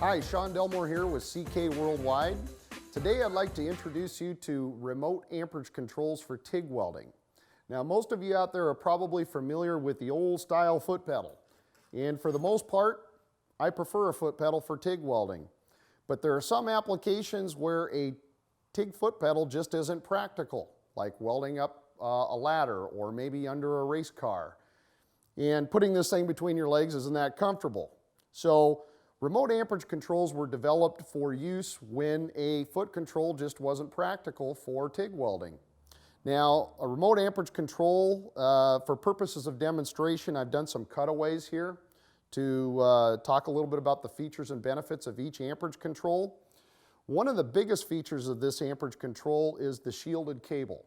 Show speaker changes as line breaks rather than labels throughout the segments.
Hi, Sean Delmore here with CK Worldwide. Today I'd like to introduce you to remote amperage controls for TIG welding. Now most of you out there are probably familiar with the old style foot pedal. And for the most part, I prefer a foot pedal for TIG welding. But there are some applications where a TIG foot pedal just isn't practical, like welding up a ladder or maybe under a race car. And putting this thing between your legs isn't that comfortable. So remote amperage controls were developed for use when a foot control just wasn't practical for TIG welding. Now, a remote amperage control, for purposes of demonstration, I've done some cutaways here to talk a little bit about the features and benefits of each amperage control. One of the biggest features of this amperage control is the shielded cable.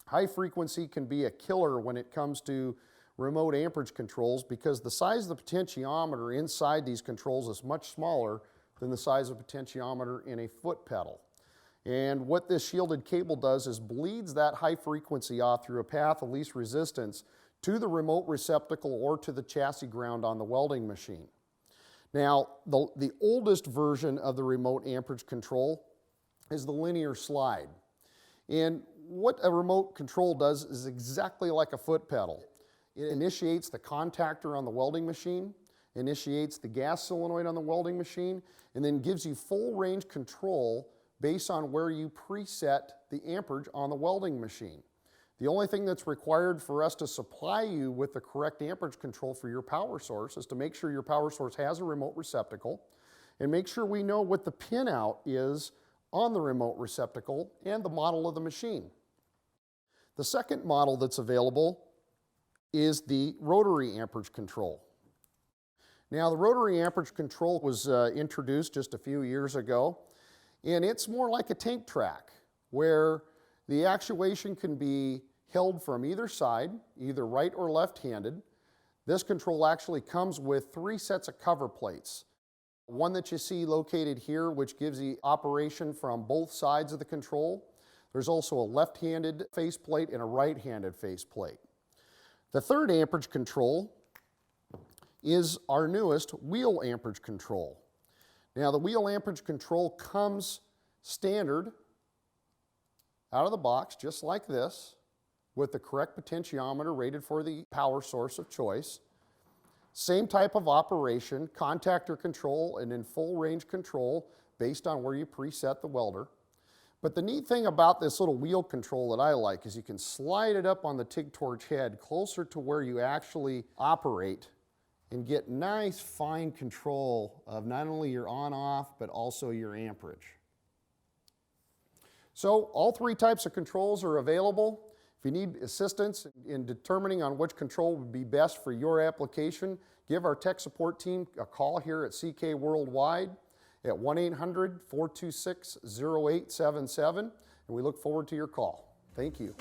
High frequency can be a killer when it comes to remote amperage controls because the size of the potentiometer inside these controls is much smaller than the size of the potentiometer in a foot pedal. And what this shielded cable does is bleeds that high frequency off through a path of least resistance to the remote receptacle or to the chassis ground on the welding machine. Now, the oldest version of the remote amperage control is the linear slide. And what a remote control does is exactly like a foot pedal. It initiates the contactor on the welding machine, initiates the gas solenoid on the welding machine, and then gives you full range control based on where you preset the amperage on the welding machine. The only thing that's required for us to supply you with the correct amperage control for your power source is to make sure your power source has a remote receptacle and make sure we know what the pinout is on the remote receptacle and the model of the machine. The second model that's available is the rotary amperage control. Now, the rotary amperage control was introduced just a few years ago, and it's more like a tank track where the actuation can be held from either side, either right or left-handed. This control actually comes with 3 sets of cover plates. One that you see located here, which gives you operation from both sides of the control. There's also a left-handed faceplate and a right-handed faceplate. The third amperage control is our newest wheel amperage control. Now, the wheel amperage control comes standard out of the box, just like this, with the correct potentiometer rated for the power source of choice. Same type of operation, contactor control, and in full range control based on where you preset the welder. But the neat thing about this little wheel control that I like is you can slide it up on the TIG torch head closer to where you actually operate and get nice fine control of not only your on-off but also your amperage. So all 3 types of controls are available. If you need assistance in determining on which control would be best for your application, give our tech support team a call here at CK Worldwide at 1-800-426-0877, and we look forward to your call. Thank you.